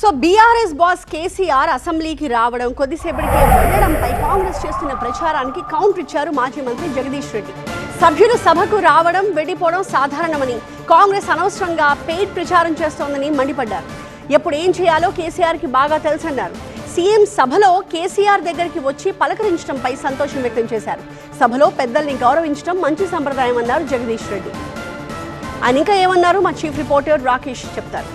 So BRS boss KCR అసెంబ్లీకి రావడం కొద్దిసేపటికే వెళ్ళడంపై కాంగ్రెస్ చేస్తున్న ప్రచారానికి కౌంటర్ ఇచ్చారు మాజీ మంత్రి జగదీష్ రెడ్డి. సభ్యులు సభకు రావడం వెళ్ళిపోవడం సాధారణమని, కాంగ్రెస్ అనవసరంగా పెయిడ్ ప్రచారం చేస్తోందని మండిపడ్డారు. ఎప్పుడు ఏం చేయాలో కేసీఆర్కి బాగా తెలుసన్నారు. సీఎం సభలో కేసీఆర్ దగ్గరికి వచ్చి పలకరించడంపై సంతోషం వ్యక్తం చేశారు. సభలో పెద్దల్ని గౌరవించడం మంచి సంప్రదాయం అన్నారు జగదీష్ రెడ్డి. ఆయన ఇంకా ఏమన్నారు మా చీఫ్ రిపోర్టర్ రాకేష్ చెప్తారు.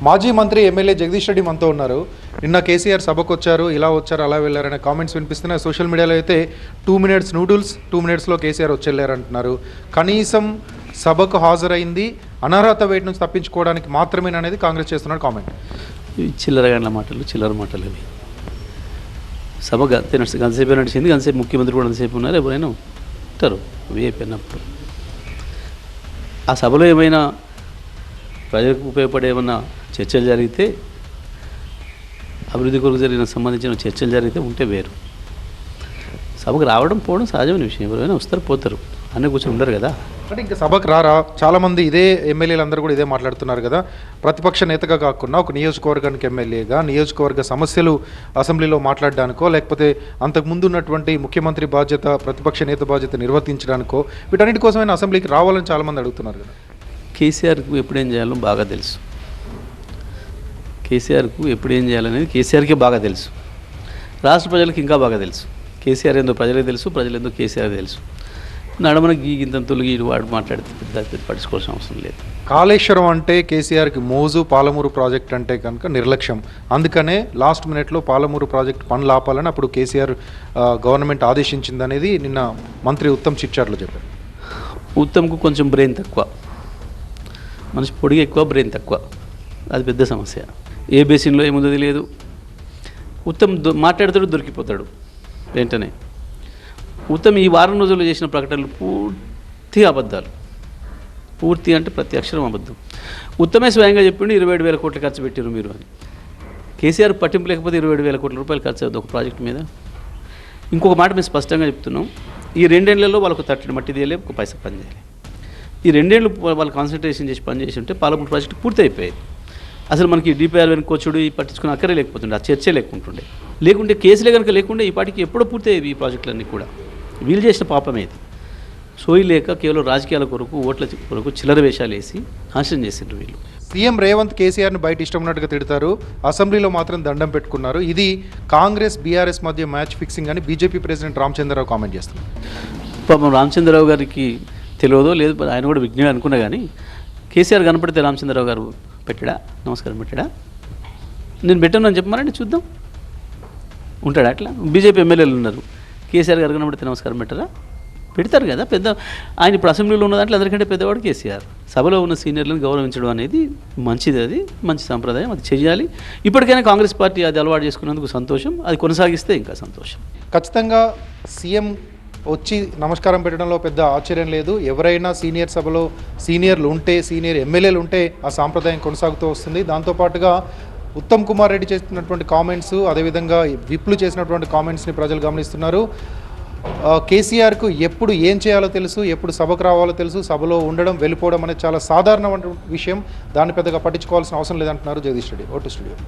మాజీ మంత్రి ఎమ్మెల్యే జగదీష్ రెడ్డి మనతో ఉన్నారు. నిన్న కేసీఆర్ సభకు వచ్చారు, ఇలా వచ్చారు, అలా వెళ్ళారనే కామెంట్స్ వినిపిస్తున్నాయి. సోషల్ మీడియాలో అయితే 2 minutes నూడిల్స్ 2 minutesలో కేసీఆర్ వచ్చేళ్ళారంటున్నారు. కనీసం సభకు హాజరైంది అనర్హత వేటు నుంచి తప్పించుకోవడానికి మాత్రమేననేది కాంగ్రెస్ చేస్తున్న కామెంట్. చిల్లర మాటలు ఇవి. సభ గంతసేపు నడిచింది, గంతసేపు ముఖ్యమంత్రి కూడా అంతసేపు ఉన్నారు, ఎవరైనా ఉంటారు అయిపోయినప్పుడు. ఆ సభలో ఏమైనా ప్రజలకు ఉపయోగపడే ఏమన్నా చర్చలు జరిగితే, అభివృద్ధి కొరకు సంబంధించిన చర్చలు జరిగితే ఉంటే వేరు. సభకు రావడం పోవడం సహజమైన విషయం, ఎవరైనా వస్తారు పోతారు, అన్నీ కూర్చొని ఉండరు కదా. అంటే ఇంకా సభకు రారా, చాలామంది ఇదే ఎమ్మెల్యేలు అందరూ కూడా ఇదే మాట్లాడుతున్నారు కదా. ప్రతిపక్ష నేతగా కాకుండా ఒక నియోజకవర్గానికి ఎమ్మెల్యేగా నియోజకవర్గ సమస్యలు అసెంబ్లీలో మాట్లాడడానికో, లేకపోతే అంతకుముందు ఉన్నటువంటి ముఖ్యమంత్రి బాధ్యత, ప్రతిపక్ష నేత బాధ్యత నిర్వర్తించడానికో, వీటన్నిటి కోసమైనా అసెంబ్లీకి రావాలని చాలామంది అడుగుతున్నారు కదా. కేసీఆర్కు ఎప్పుడు ఏం చేయాలో బాగా తెలుసు. కేసీఆర్కు ఎప్పుడు ఏం చేయాలనేది కేసీఆర్కే బాగా తెలుసు. రాష్ట్ర ప్రజలకు ఇంకా బాగా తెలుసు. కేసీఆర్ ఏందో ప్రజలకు తెలుసు, ప్రజలు ఏందో కేసీఆర్ తెలుసు. నడమన గీగింత తొలగి వాడు మాట్లాడితే పెద్ద పట్టించుకోవాల్సిన అవసరం లేదు. కాళేశ్వరం అంటే కేసీఆర్కి మోజు, పాలమూరు ప్రాజెక్ట్ అంటే కనుక నిర్లక్ష్యం. అందుకనే లాస్ట్ మినిట్లో పాలమూరు ప్రాజెక్ట్ పనులు ఆపాలని అప్పుడు కేసీఆర్ గవర్నమెంట్ ఆదేశించిందనేది నిన్న మంత్రి ఉత్తమ్ చిట్చాట్లో చెప్పారు. ఉత్తమ్కు కొంచెం బ్రెయిన్ తక్కువ, మనిషి పొడిగి ఎక్కువ, బ్రెయిన్ తక్కువ, అది పెద్ద సమస్య. ఏ బేసిన్లో ఏముందో తెలియదు. ఉత్తమ్ మాట్లాడుతాడు, దొరికిపోతాడు వెంటనే. ఉత్తమ్ ఈ వారం రోజుల్లో చేసిన ప్రకటనలు పూర్తిగా అబద్ధాలు, పూర్తి అంటే ప్రతి అక్షరం అబద్ధం. ఉత్తమే స్వయంగా చెప్పిండు 27,000 కోట్లు ఖర్చు పెట్టారు మీరు అని. కేసీఆర్ పట్టింపు లేకపోతే 27,000 కోట్ల రూపాయలు ఖర్చు అవుతుంది ఒక ప్రాజెక్ట్ మీద. ఇంకొక మాట మేము స్పష్టంగా చెప్తున్నాం, ఈ 2 ఏళ్లలో వాళ్ళకు తట్టడి మట్టి తీయలే, ఒక పైసా పని చేయాలి. ఈ 2 ఏళ్ళు వాళ్ళు కాన్సన్ట్రేషన్ చేసి పని చేసి ఉంటే పాలమూరు ప్రాజెక్టు పూర్తి అయిపోయేది. అసలు మనకి డిపిఆర్ వెనుకొచ్చుడు ఈ పట్టించుకుని అక్కడే లేకపోతుండే, ఆ చర్చే లేకుంటుండే. లేకుంటే కేసులే కనుక లేకుంటే ఈ పాటికి ఎప్పుడో పూర్తి అయ్యేవి ఈ ప్రాజెక్టులన్నీ కూడా. వీళ్ళు చేసిన పాపమేది. సోయి లేక కేవలం రాజకీయాల కొరకు, ఓట్ల కొరకు చిల్లర వేషాలు వేసి నాశనం చేసిండ్రు వీళ్ళు. సీఎం రేవంత్ కేసీఆర్ని బయట ఇష్టం ఉన్నట్టుగా తిడతారు, అసెంబ్లీలో మాత్రం దండం పెట్టుకున్నారు. ఇది కాంగ్రెస్ బీఆర్ఎస్ మధ్య మ్యాచ్ ఫిక్సింగ్ అని బీజేపీ ప్రెసిడెంట్ రామచంద్రరావు కామెంట్ చేస్తున్నారు. పాపం రామచంద్రరావు గారికి తెలియదో లేదు, ఆయన కూడా విజ్ఞానం అనుకున్నా కానీ కేసీఆర్ కనపడితే రామచంద్రరావు గారు పెట్టాడా, నమస్కారం పెట్టాడా, నేను పెట్టాను అని చెప్పమనండి చూద్దాం, ఉంటాడా? అట్లా బీజేపీ ఎమ్మెల్యేలు ఉన్నారు, కేసీఆర్ గారు కనపడితే నమస్కారం పెట్టారా? పెడతారు కదా. పెద్ద ఆయన ఇప్పుడు అసెంబ్లీలో ఉన్న దాంట్లో అందరికంటే పెద్దవాడు కేసీఆర్. సభలో ఉన్న సీనియర్లను గౌరవించడం అనేది మంచిది, అది మంచి సాంప్రదాయం, అది చేయాలి. ఇప్పటికైనా కాంగ్రెస్ పార్టీ అది అలవాటు చేసుకున్నందుకు సంతోషం, అది కొనసాగిస్తే ఇంకా సంతోషం. ఖచ్చితంగా సీఎం వచ్చి నమస్కారం పెట్టడంలో పెద్ద ఆశ్చర్యం లేదు. ఎవరైనా సీనియర్ సభలో సీనియర్లు ఉంటే, సీనియర్ ఎమ్మెల్యేలు ఉంటే ఆ సాంప్రదాయం కొనసాగుతూ వస్తుంది. దాంతోపాటుగా ఉత్తమ్ కుమార్ రెడ్డి చేస్తున్నటువంటి కామెంట్స్, అదేవిధంగా విప్లు చేసినటువంటి కామెంట్స్ని ప్రజలు గమనిస్తున్నారు. కేసీఆర్కు ఎప్పుడు ఏం చేయాలో తెలుసు, ఎప్పుడు సభకు రావాలో తెలుసు, సభలో ఉండడం వెళ్ళిపోవడం అనేది చాలా సాధారణమైన విషయం, దాన్ని పెద్దగా పట్టించుకోవాల్సిన అవసరం లేదంటున్నారు జగదీష్ రెడ్డి. Vote studio.